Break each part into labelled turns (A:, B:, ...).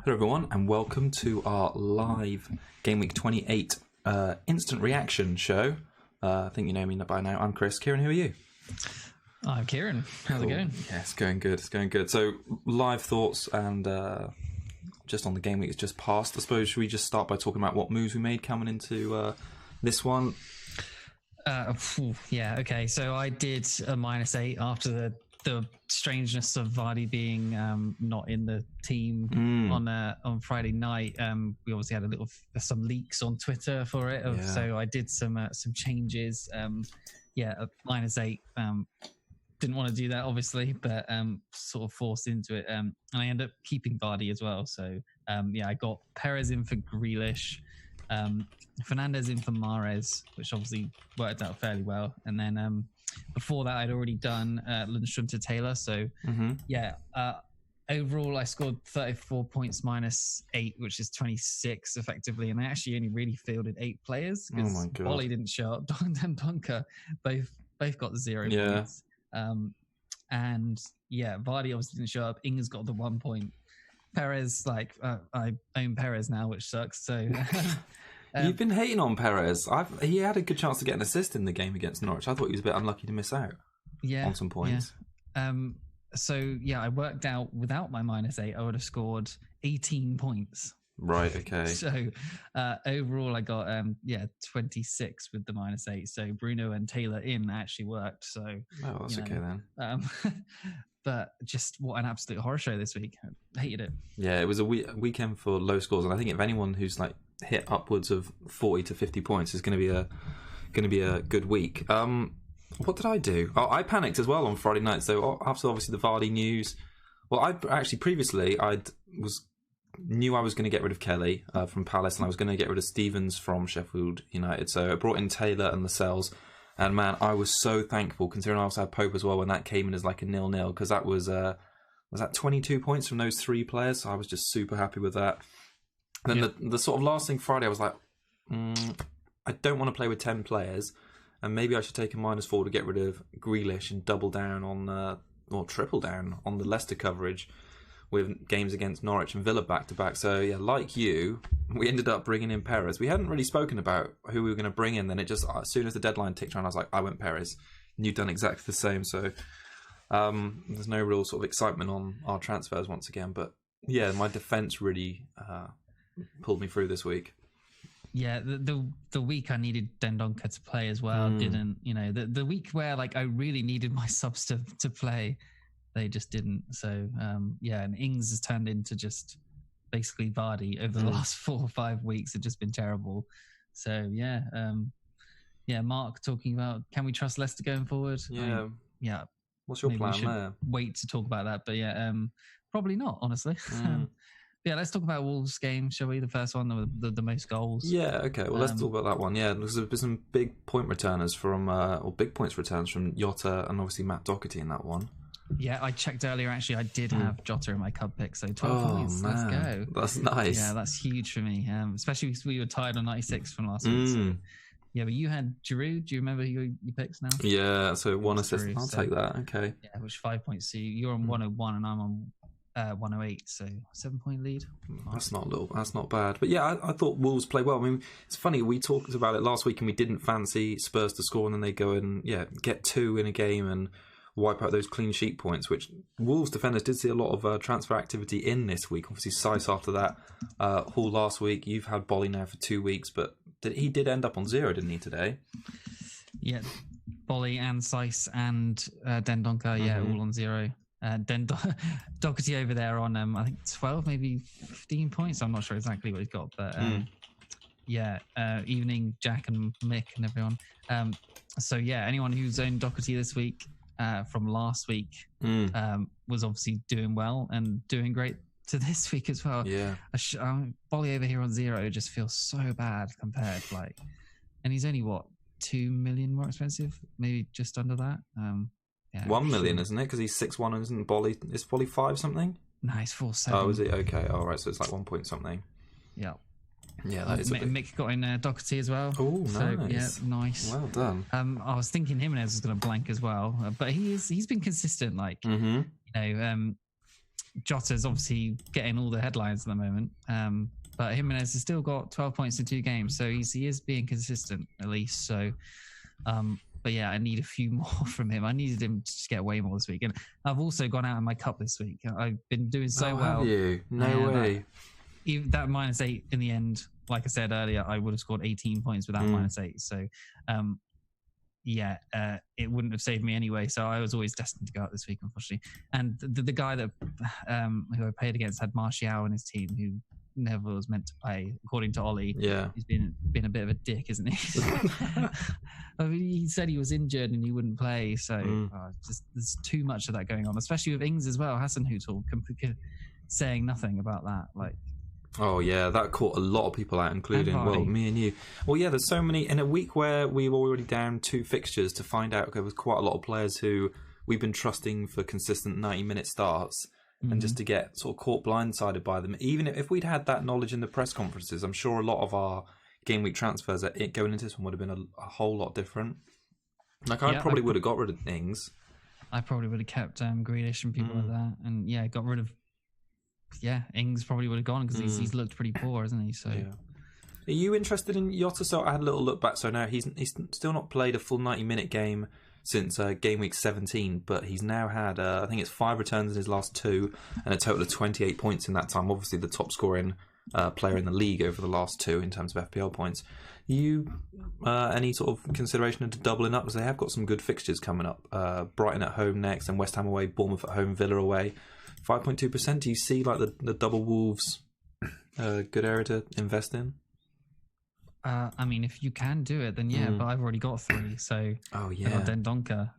A: Hello everyone and welcome to our live gameweek 28 instant reaction show. I think you know me by now. I'm Chris. Kieran, who are you?
B: I'm Kieran. How's it going?
A: Yeah, it's going good. It's going good. So live thoughts and just on the game week it's just passed. I suppose should we just start by talking about what moves we made coming into this one?
B: Yeah, okay. So I did a -8 after the strangeness of Vardy being not in the team on Friday night. We obviously had some leaks on Twitter for it, so I did some changes. A -8. Didn't want to do that obviously, but sort of forced into it. And I ended up keeping Vardy as well. So I got Perez in for Grealish. Fernandez in for Mahrez, which obviously worked out fairly well. And then before that, I'd already done Lundstrom to Taylor. So overall, I scored 34 points -8, which is 26 effectively. And I actually only really fielded 8 players because Bolly didn't show up. Don and Donker both got 0 points. Vardy obviously didn't show up. Ings got the 1 point. Perez, I own Perez now, which sucks. So
A: you've been hating on Perez. He had a good chance to get an assist in the game against Norwich. I thought he was a bit unlucky to miss out on some points.
B: Yeah. I worked out without my -8, I would have scored 18 points.
A: Right, okay.
B: So overall I got 26 with the -8. So Bruno and Taylor in actually worked. So
A: that's okay then.
B: But just what an absolute horror show this week. I hated it.
A: Yeah, it was a weekend for low scores, and I think if anyone who's hit upwards of 40 to 50 points is going to be a good week. What did I do? Oh, I panicked as well on Friday night. So after obviously the Vardy news, well, I actually previously knew I was going to get rid of Kelly from Palace, and I was going to get rid of Stevens from Sheffield United. So I brought in Taylor and Lascelles. And man, I was so thankful, considering I also had Pope as well when that came in as a 0-0, because that was that 22 points from those 3 players. So I was just super happy with that. And then the sort of last thing Friday, I was like, I don't want to play with 10 players, and maybe I should take a -4 to get rid of Grealish and double down on, or triple down on the Leicester coverage with games against Norwich and Villa back-to-back. So, yeah, like you, we ended up bringing in Perez. We hadn't really spoken about who we were going to bring in. Then it just, as soon as the deadline ticked around, I was like, I went Perez. And you've done exactly the same. So there's no real sort of excitement on our transfers once again. But, yeah, my defence really pulled me through this week.
B: Yeah, the week I needed Dendoncker to play as well didn't, the week where I really needed my subs to play, they just didn't. So, and Ings has turned into just basically Vardy over the last 4 or 5 weeks. It's just been terrible. So, Mark talking about, can we trust Leicester going forward?
A: Yeah. What's your plan there?
B: Wait to talk about that. But probably not, honestly. Let's talk about Wolves' game, shall we? The first one, the most goals. Yeah,
A: okay. Well, let's talk about that one. Yeah, there's been some big point returners big points returns from Jota and obviously Matt Doherty in that one.
B: Yeah, I checked earlier. Actually, I did have Jota in my Cub pick, so 12 points.
A: Man.
B: Let's go.
A: That's nice.
B: Yeah, that's huge for me, especially because we were tied on 96 from last week. So, yeah, but you had Giroud. Do you remember your picks now?
A: Yeah, so 1 assist. I'll take that. Okay.
B: Yeah, which 5 points. So you're on 101 and I'm on 108. So 7-point lead.
A: That's not bad. But yeah, I thought Wolves play well. I mean, it's funny. We talked about it last week and we didn't fancy Spurs to score, and then they go and get 2 in a game and wipe out those clean sheet points, which Wolves defenders did see a lot of transfer activity in this week. Obviously, Saiss after that, Hall last week. You've had Bolly now for 2 weeks, but he did end up on 0, didn't he, today?
B: Yeah, Bolly and Saiss and Dendoncker, all on 0. Doherty over there on, I think 12, maybe 15 points. I'm not sure exactly what he's got, but evening, Jack and Mick and everyone. Anyone who's owned Doherty this week from last week was obviously doing well and doing great to this week as well. Yeah, Bolly over here on 0 just feels so bad compared. And he's only 2 million more expensive, maybe just under that.
A: 1 million, isn't it? Because he's 6'1", isn't Bolly? Is Bolly 5 something?
B: No, he's 4'7".
A: Oh, is it? Okay, all right. So it's 1 point something.
B: Yeah.
A: Yeah, that is
B: Mick got in Doherty as well.
A: Oh, nice.
B: So, yeah, nice.
A: Well done.
B: I was thinking Jimenez was going to blank as well, but he's been consistent. Jota's obviously getting all the headlines at the moment. But Jimenez has still got 12 points in 2 games, so he is being consistent at least. So, but yeah, I need a few more from him. I needed him to just get way more this week, and I've also gone out in my cup this week. I've been doing so well.
A: Have you? No way.
B: Even that -8 in the end, like I said earlier, I would have scored 18 points without -8. So, it wouldn't have saved me anyway. So I was always destined to go out this week, unfortunately. And the guy that who I played against had Martial in his team, who never was meant to play, according to Ollie.
A: Yeah,
B: he's been a bit of a dick, isn't he? I mean, he said he was injured and he wouldn't play. So just there's too much of that going on, especially with Ings as well. Hasenhüttl saying nothing about that, like.
A: Oh yeah, that caught a lot of people out, including me and you. Well, yeah, there's so many in a week where we were already down 2 fixtures to find out there was quite a lot of players who we've been trusting for consistent 90-minute starts, and just to get sort of caught blindsided by them. Even if we'd had that knowledge in the press conferences, I'm sure a lot of our game week transfers going into this one would have been a whole lot different. Like I probably would have got rid of Ings. I
B: probably would have kept Grealish and people like that, and got rid of. Yeah, Ings probably would have gone because he's looked pretty poor, hasn't he? So,
A: are you interested in Jota? So I had a little look back. So now he's still not played a full 90-minute game since game week 17, but he's now had I think it's 5 returns in his last 2 and a total of 28 points in that time. Obviously, the top scoring player in the league over the last 2 in terms of FPL points. You any sort of consideration into doubling up, because they have got some good fixtures coming up? Brighton at home next, and West Ham away, Bournemouth at home, Villa away. 5.2%. Do you see like the double Wolves good area to invest in?
B: I mean, if you can do it, then but I've already got 3. So I got Dendoncker.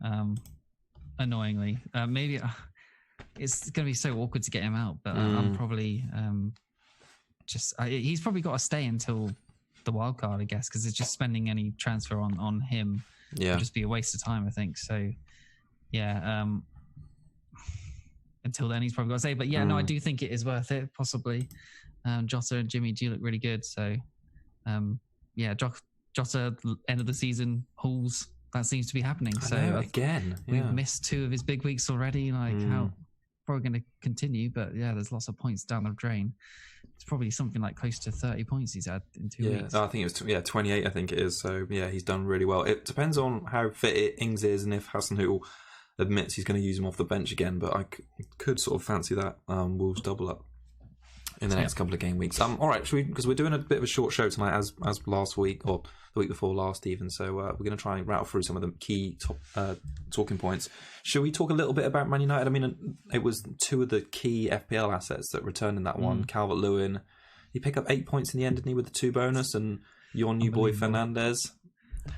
B: Annoyingly, maybe it's going to be so awkward to get him out. But I'm probably he's probably got to stay until the wild card, I guess, because it's just spending any transfer on him would just be a waste of time, I think. So until then, he's probably got to say. But I do think it is worth it, possibly. Jota and Jimmy do look really good. So, Jota, end of the season, hauls, that seems to be happening. We've missed 2 of his big weeks already. Like, how probably going to continue. But, there's lots of points down the drain. It's probably something like close to 30 points he's had in 2 weeks.
A: I think it was 28, I think it is. So, he's done really well. It depends on how fit Ings is and if Hasenhüttl admits he's going to use him off the bench again, but I could sort of fancy that Wolves double up in the next couple of game weeks. All right, because we're doing a bit of a short show tonight, as last week or the week before last even. So we're going to try and rattle through some of the key talking points. Should we talk a little bit about Man United? I mean, it was 2 of the key FPL assets that returned in that one. Calvert-Lewin, he picked up 8 points in the end, didn't he, with the 2 bonus, and your new boy Fernandes.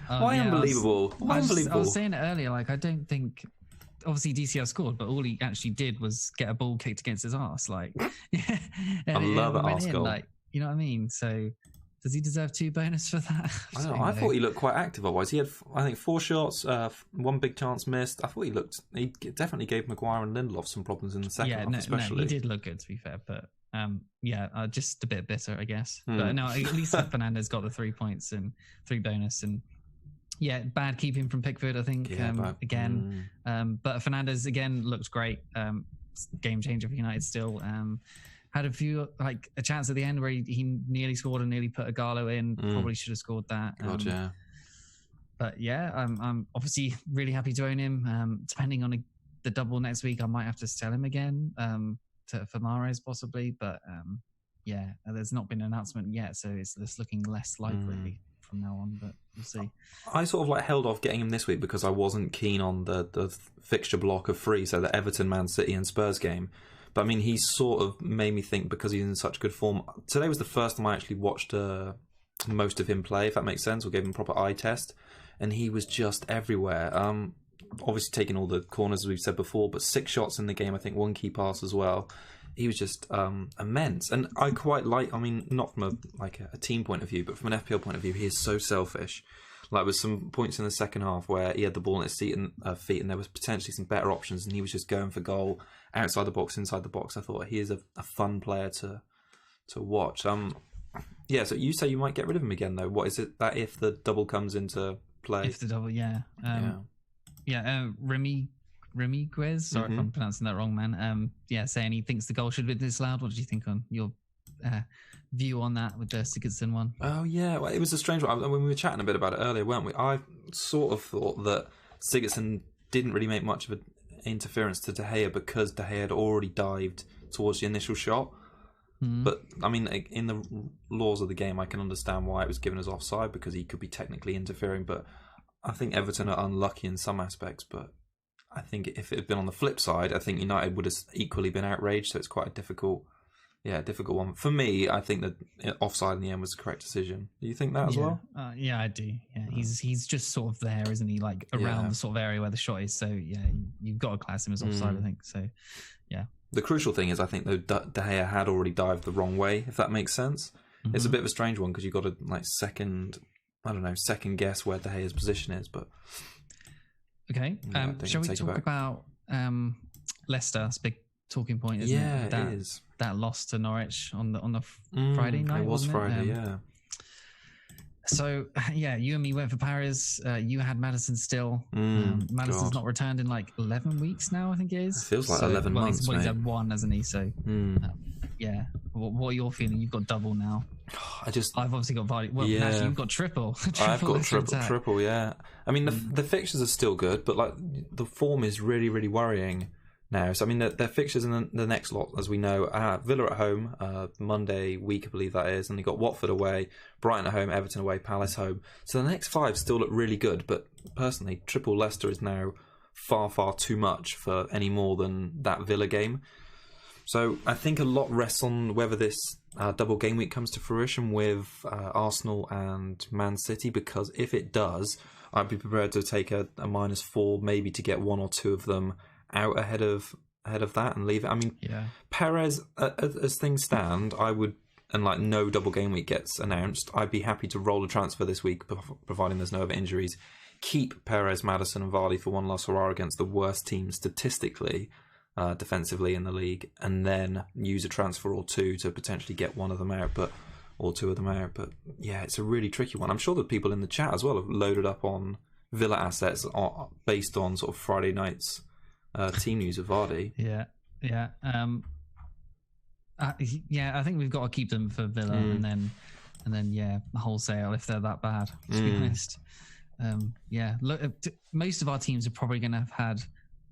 A: Why unbelievable?
B: I was saying it earlier. Like, I don't think. Obviously, DCL scored, but all he actually did was get a ball kicked against his arse. Like,
A: I love an arse goal.
B: Like, you know what I mean? So, does he deserve 2 bonus for that?
A: I don't know. I thought he looked quite active. Otherwise, he had, I think, 4 shots, 1 big chance missed. I thought he definitely gave Maguire and Lindelof some problems in the second half, especially.
B: No, he did look good, to be fair, but just a bit bitter, I guess. But no, at least Fernandes got the 3 points and 3 bonus, and bad keeping from Pickford, I think, again. But Fernandes, again, looked great. Game changer for United still. Had a few, like a chance at the end where he nearly scored and nearly put a Gallo in. Probably should have scored that. But I'm obviously really happy to own him. Depending on the double next week, I might have to sell him again for Mahrez possibly. But there's not been an announcement yet, so it's looking less likely from now on, but we'll see.
A: I sort of held off getting him this week because I wasn't keen on the fixture block of 3, so the Everton, Man City and Spurs game. But I mean, he sort of made me think, because he's in such good form. Today was the first time I actually watched most of him play, if that makes sense, or gave him a proper eye test, and he was just everywhere. Obviously taking all the corners, as we've said before, but 6 shots in the game, I think 1 key pass as well. He was just immense, and I quite like. I mean, not from a team point of view, but from an FPL point of view, he is so selfish. Like, with some points in the second half where he had the ball at his feet, and there was potentially some better options, and he was just going for goal outside the box, inside the box. I thought he is a fun player to watch. So you say you might get rid of him again, though. What is it that if the double comes into play?
B: If the double, Remy Ramiguez. Sorry if I'm pronouncing that wrong, man. Saying he thinks the goal should have been disallowed. What did you think on your view on that with the Sigurdsson one?
A: Oh yeah, well, it was a strange one. When we were chatting a bit about it earlier, weren't we? I sort of thought that Sigurdsson didn't really make much of an interference to De Gea because De Gea had already dived towards the initial shot. But I mean, in the laws of the game, I can understand why it was given as offside because he could be technically interfering. But I think Everton are unlucky in some aspects. But I think if it had been on the flip side, I think United would have equally been outraged. So it's quite a difficult one. For me, I think that offside in the end was the correct decision. Do you think that as well?
B: Yeah, I do. Yeah, he's just sort of there, isn't he? Like around the sort of area where the shot is. So yeah, you've got to class him as offside, I think. So yeah. The
A: crucial thing is, I think though De Gea had already dived the wrong way. If that makes sense, it's a bit of a strange one because you've got to second guess where De Gea's position is. But
B: okay, shall we talk about Leicester? It's a big talking point, isn't it?
A: Yeah, it is.
B: That loss to Norwich on the Friday night.
A: It was Friday, yeah.
B: So you and me went for Paris. You had Maddison still. Maddison's not returned in 11 weeks now, I think it is.
A: It feels like 11 months.
B: He's had one, hasn't he? So what are your feeling? You've got double now. I've obviously got Vardy. Well, actually, you've got triple.
A: I've got triple. Yeah. I mean, the fixtures are still good, but the form is really, really worrying now. So I mean, their fixtures in the next lot, as we know, Villa at home, Monday week, I believe that is, and they got Watford away, Brighton at home, Everton away, Palace home. So the next 5 still look really good, but personally, triple Leicester is now far, far too much for any more than that Villa game. So I think a lot rests on whether this double game week comes to fruition with Arsenal and Man City, because if it does, I'd be prepared to take a -4, maybe to get 1 or 2 of them out ahead of that and leave it. I mean, Perez, as things stand, I would, and no double game week gets announced, I'd be happy to roll a transfer this week, providing there's no other injuries. Keep Perez, Maddison and Vardy for one last hurrah against the worst team statistically, defensively in the league, and then use a transfer or 2 to potentially get one of them out, or 2 of them out. But yeah, it's a really tricky one. I'm sure that people in the chat as well have loaded up on Villa assets based on sort of Friday night's team news of Vardy.
B: I think we've got to keep them for Villa, and then wholesale if they're that bad, to be honest. Look, most of our teams are probably going to have had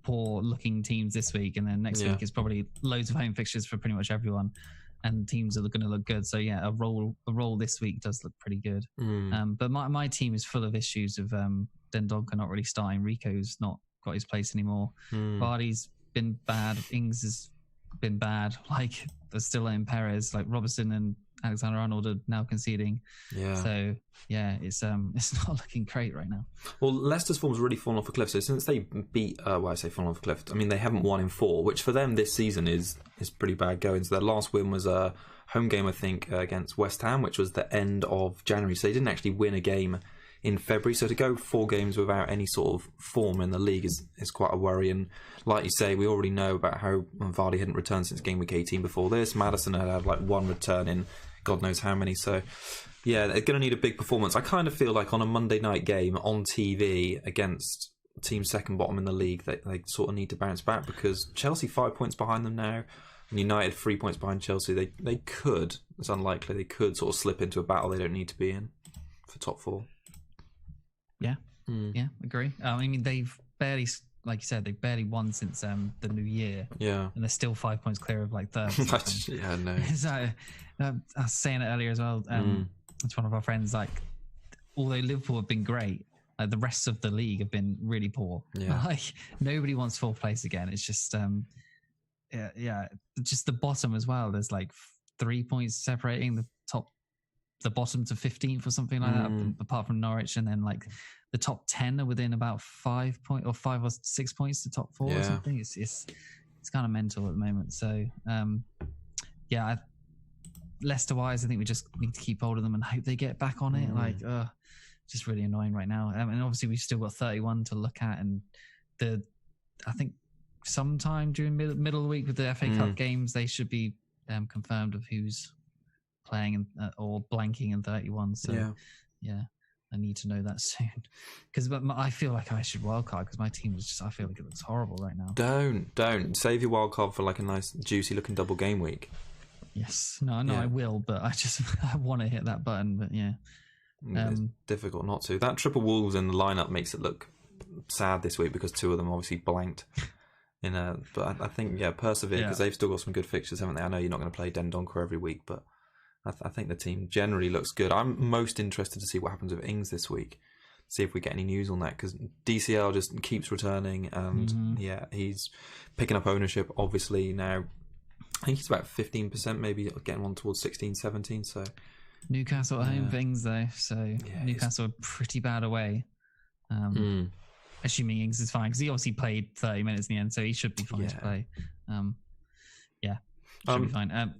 B: poor looking teams this week, and then next week is probably loads of home fixtures for pretty much everyone, and teams are going to look good. So a roll this week does look pretty good. But my team is full of issues of Dendonka not really starting, Rico's not got his place anymore. Vardy's been bad. Ings has been bad. They're still in Perez. Robertson and Alexander-Arnold are now conceding. So it's not looking great right now. Well,
A: Leicester's form's really fallen off a cliff. So since they beat, I say fallen off a cliff, I mean they haven't won in 4, which for them this season is pretty bad going. So their last win was a home game, I think, against West Ham, which was the end of January. So they didn't actually win a game in February, so to go 4 games without any sort of form in the league is quite a worry. And like you say, we already know about how Vardy hadn't returned since game week 18 before this. Maddison had 1 return in God knows how many. So yeah, they're going to need a big performance. I kind of feel like on a Monday night game on TV against team second bottom in the league, they sort of need to bounce back, because Chelsea 5 points behind them now, and United 3 points behind Chelsea. They could, it's unlikely, they could sort of slip into a battle they don't need to be in for top 4.
B: Yeah, agree. I mean, they've barely, like you said, they've barely won since the new year.
A: Yeah,
B: and they're still 5 points clear of third.
A: Yeah, no.
B: I was saying it earlier as well. It's one of our friends. Although Liverpool have been great, the rest of the league have been really poor. Yeah, nobody wants 4th place again. It's just just the bottom as well. There's 3 points separating the bottom to 15th or something like that, apart from Norwich, and then the top 10 are within about 5 or 6 points to top 4 or something. It's kind of mental at the moment. So Leicester wise, I think we just need to keep hold of them and hope they get back on it. Just really annoying right now. And obviously we've still got 31 to look at, and I think sometime during middle of the week with the FA Cup games, they should be confirmed of who's playing or blanking in 31. So yeah. I need to know that soon, because I feel like I should wildcard because my team is just. I feel like it looks horrible right now.
A: Don't save your wildcard for like a nice juicy looking double game week.
B: Yes, no, I will, but I want to hit that button, but yeah,
A: it's difficult not to. That triple Wolves in the lineup makes it look sad this week because 2 of them obviously blanked. But I think persevere because they've still got some good fixtures, haven't they? I know you're not going to play Dendoncker every week, but I think the team generally looks good. I'm most interested to see what happens with Ings this week. See if we get any news on that, because DCL just keeps returning, and he's picking up ownership. Obviously now, I think he's about 15%, maybe getting on towards 16, 17. So
B: Newcastle at home for Ings though, so Newcastle are pretty bad away. Assuming Ings is fine, because he obviously played 30 minutes in the end, so he should be fine to play. Should be fine.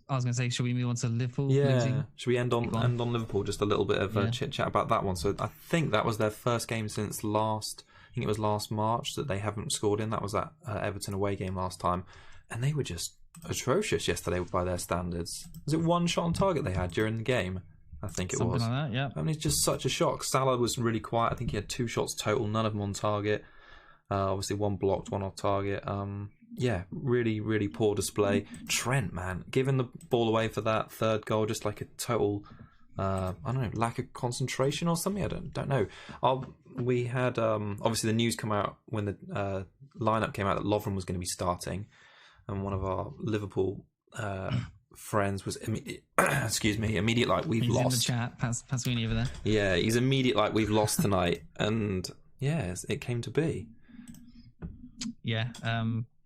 B: I was going to say, should we move on to Liverpool?
A: Yeah, should we end on Liverpool? Just a little bit of chit chat about that one. So I think that was their first game since last March that they haven't scored in. That was that Everton away game last time, and they were just atrocious yesterday by their standards. Was it 1 shot on target they had during the game? I think it was.
B: Something like that, yeah.
A: I mean, it's just such a shock. Salah was really quiet. I think he had 2 shots total, none of them on target. Obviously, 1 blocked, 1 off target. Really, really poor display. Trent, man, giving the ball away for that 3rd goal, just like a total, I don't know, lack of concentration or something. I don't know. We had obviously the news come out when the lineup came out that Lovren was going to be starting, and one of our Liverpool friends was immediate like we've lost.
B: He's in the chat. Pass me over there.
A: Yeah, he's immediate like we've lost tonight, and it came to be.
B: Yeah,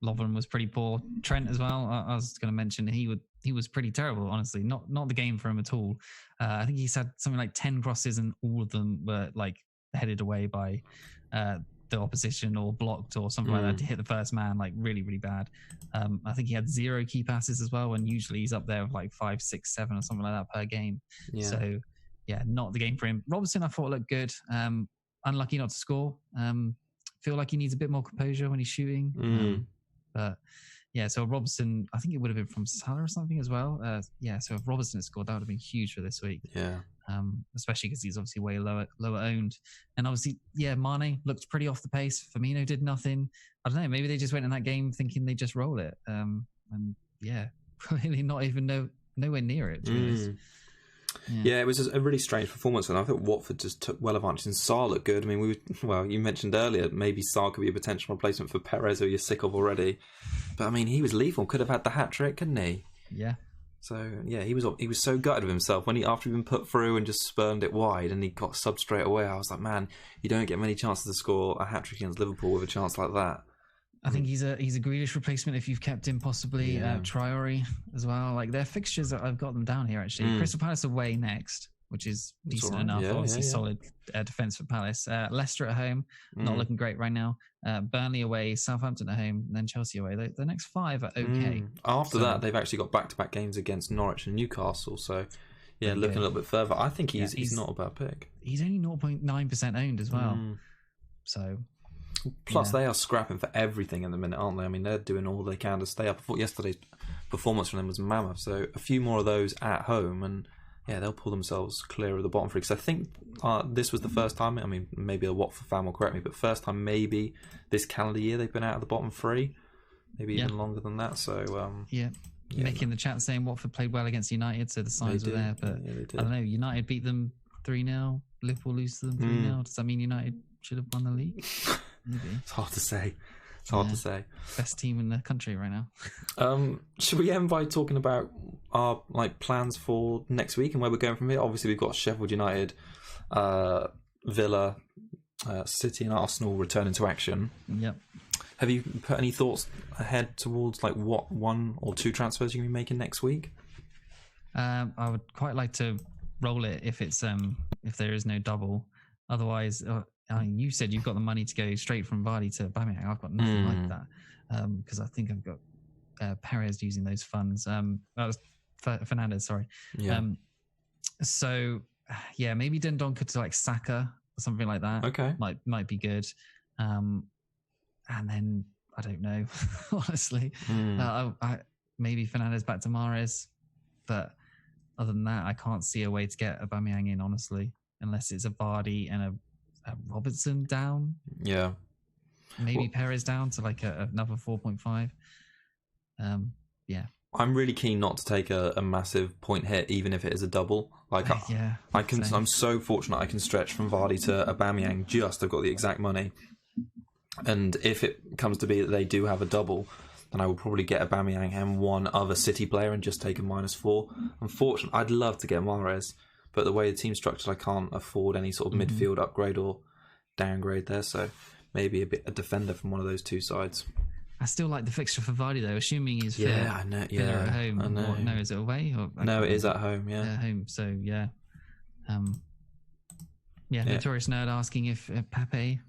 B: Lovren was pretty poor. Trent as well. I was going to mention he was pretty terrible, honestly. Not the game for him at all. I think he's had something like 10 crosses, and all of them were like headed away by the opposition or blocked or something like that to hit the first man. Like really, really bad. I think he had 0 key passes as well, and usually he's up there with like 5, 6, 7 or something like that per game. Yeah. So not the game for him. Robertson, I thought looked good. Unlucky not to score. Feel like he needs a bit more composure when he's shooting. But so Robertson, I think it would have been from Salah or something as well. So if Robertson had scored, that would have been huge for this week. Yeah. Especially because he's obviously way lower owned. And obviously, Mane looked pretty off the pace. Firmino did nothing. I don't know, maybe they just went in that game thinking they just roll it. Really not even nowhere near it, to be honest.
A: Yeah, it was a really strange performance, and I thought Watford just took well advantage. And Sarr looked good. I mean, you mentioned earlier maybe Sarr could be a potential replacement for Perez, who you're sick of already. But I mean, he was lethal. Could have had the hat trick, couldn't he? Yeah. So he was so gutted of himself when after he'd been put through and just spurned it wide, and he got subbed straight away. I was like, man, you don't get many chances to score a hat trick against Liverpool with a chance like that.
B: I think he's a Grealish replacement if you've kept him, possibly. Traore as well. Like their fixtures, I've got them down here actually. Crystal Palace away next, which is decent enough. Obviously solid defence for Palace. Leicester at home, not looking great right now. Burnley away, Southampton at home, and then Chelsea away. The next 5 are okay.
A: After that, they've actually got back-to-back games against Norwich and Newcastle. So looking a little bit further, I think he's not a bad pick.
B: He's only 0.9% owned as well. So.
A: Plus, they are scrapping for everything in the minute, aren't they? I mean, they're doing all they can to stay up. I thought yesterday's performance from them was mammoth. So a few more of those at home, and they'll pull themselves clear of the bottom 3. Because I think this was the first time. I mean, maybe a Watford fan will correct me, but first time maybe this calendar year they've been out of the bottom 3, maybe even longer than that. So
B: Mick in the chat saying Watford played well against United, so the signs were there. But I don't know. United beat them 3-0. Liverpool lose to them 3-0. Does that mean United should have won the league? Maybe.
A: It's hard to say. To say.
B: Best team in the country right now.
A: Should we end by talking about our plans for next week and where we're going from here? Obviously, we've got Sheffield United, Villa, City, and Arsenal returning to action.
B: Yep.
A: Have you put any thoughts ahead towards what 1 or 2 transfers you're going to be making next week?
B: I would quite like to roll it if if there is no double. Otherwise. You said you've got the money to go straight from Vardy to Aubameyang. I've got nothing like that because I think I've got Perez using those funds. That was Fernandez, sorry. Yeah. Maybe Dendoncker to Saka or something like that. Okay, might be good. And then I don't know, honestly. Maybe Fernandez back to Mahrez, but other than that, I can't see a way to get Aubameyang in, honestly. unless it's a Vardy and a Robertson down.
A: Yeah.
B: Maybe Perez down to like another 4.5. Yeah.
A: I'm really keen not to take a massive point hit, even if it is a double. Like, I'm so fortunate I can stretch from Vardy to Aubameyang. I've got the exact money. And if it comes to be that they do have a double, then I will probably get Aubameyang and one other City player and just take a -4. Unfortunately, I'd love to get Mahrez, but the way the team's structured, I can't afford any sort of midfield upgrade or downgrade there. So maybe a defender from one of those two sides.
B: I still like the fixture for Vardy though, assuming he's fit.
A: Yeah, I know. Yeah,
B: at home.
A: I know.
B: No, is it away?
A: No, it is at home. Yeah,
B: at home. So yeah, Notorious Nerd asking if Pepe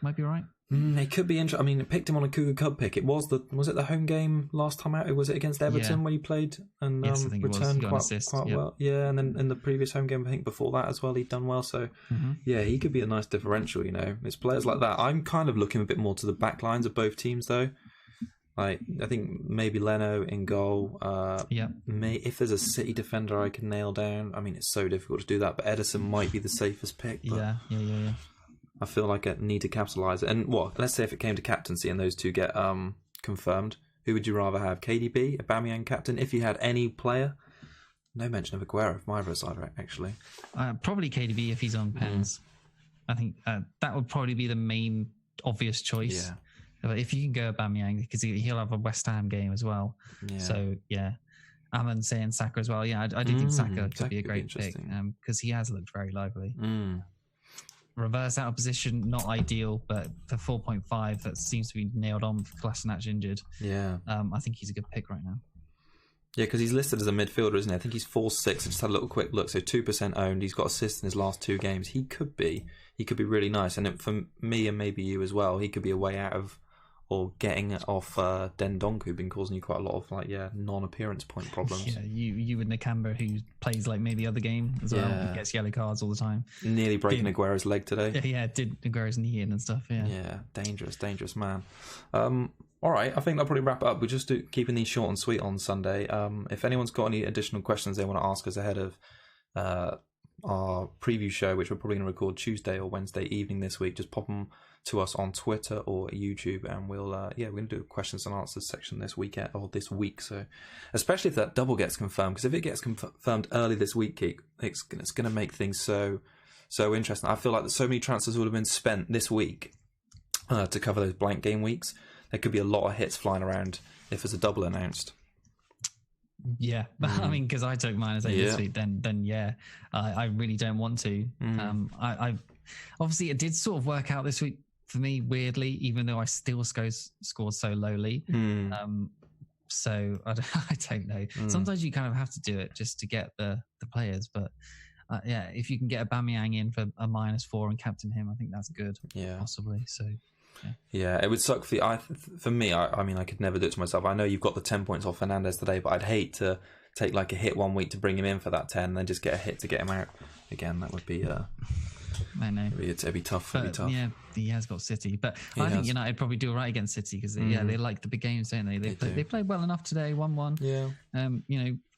B: might be right.
A: It could be interesting. I mean, it picked him on a Cougar Cup pick. Was it the home game last time out? Was it against Everton when he played and
B: yes, I think
A: returned
B: quite
A: well? Yeah, and then in the previous home game, I think before that as well, he'd done well. So yeah, he could be a nice differential. You know, it's players like that. I'm kind of looking a bit more to the back lines of both teams, though. Like, I think maybe Leno in goal. If there's a City defender I can nail down. I mean, it's so difficult to do that, but Edison might be the safest pick. But
B: Yeah.
A: I feel like I need to capitalise it. And let's say if it came to captaincy and those two get confirmed, who would you rather have? KDB, Aubameyang captain? If you had any player? No mention of Aguero from either side, actually.
B: Probably KDB if he's on pens. I think that would probably be the main obvious choice. Yeah. If you can go Aubameyang, because he'll have a West Ham game as well. Yeah. So, yeah. Aman saying Saka as well. Yeah, I do think Saka could be a great pick because he has looked very lively. Reverse out of position, not ideal, but for 4.5, that seems to be nailed on for Kolasinac injured. Yeah. I think he's a good pick right now.
A: Yeah, because he's listed as a midfielder, isn't he? I think he's 4'6". I just had a little quick look. So 2% owned. He's got assists in his last 2 games. He could be really nice. And for me and maybe you as well, he could be a way out of or getting off Dendonku, been causing you quite a lot of non-appearance point problems.
B: Yeah, you and Nakamba, who plays like maybe other game as well, he gets yellow cards all the time.
A: Nearly breaking Aguero's leg today.
B: Yeah, did Aguero's knee in and stuff.
A: Yeah, dangerous man. All right, I think that'll probably wrap it up. We're just keeping these short and sweet on Sunday. If anyone's got any additional questions they want to ask us ahead of our preview show, which we're probably going to record Tuesday or Wednesday evening this week, just pop them to us on Twitter or YouTube, and we're going to do a questions and answers section this week. So especially if that double gets confirmed, because if it gets confirmed early this week, it's going to make things so interesting. I feel like so many transfers would have been spent this week to cover those blank game weeks. There could be a lot of hits flying around if there's a double announced.
B: Yeah, I mean, because I took -8 this week, then yeah, I really don't want to. I obviously it did sort of work out this week for me weirdly, even though I still scored so lowly. So I don't know. Sometimes you kind of have to do it just to get the players, but if you can get Aubameyang in for a -4 and captain him, I think that's good. Yeah, possibly. So.
A: Yeah, it would suck for me. I mean, I could never do it to myself. I know you've got the 10 points off Fernandes today, but I'd hate to take like a hit one week to bring him in for that 10, and then just get a hit to get him out again. That would be.
B: I know
A: it'd be tough.
B: Yeah, he has got City, but I think United probably do all right against City because they like the big games, don't they? They played well enough today, 1-1. Yeah.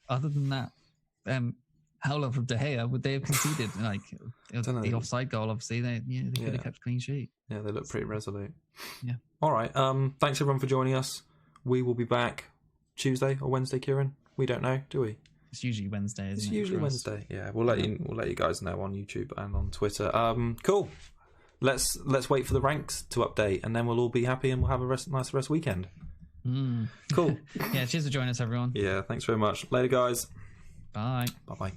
B: Other than that, howler from De Gea, would they have conceded the offside goal? Obviously, they could have kept a clean sheet.
A: Yeah, they look pretty resolute.
B: Yeah.
A: All right. Thanks everyone for joining us. We will be back Tuesday or Wednesday, Kieran. We don't know, do we?
B: It's usually Wednesday.
A: It's usually Wednesday. Yeah, we'll let you guys know on YouTube and on Twitter. Cool. Let's wait for the ranks to update, and then we'll all be happy and we'll have a nice rest weekend.
B: Cool. Yeah. Cheers for joining us, everyone.
A: Yeah. Thanks very much. Later, guys.
B: Bye.
A: Bye.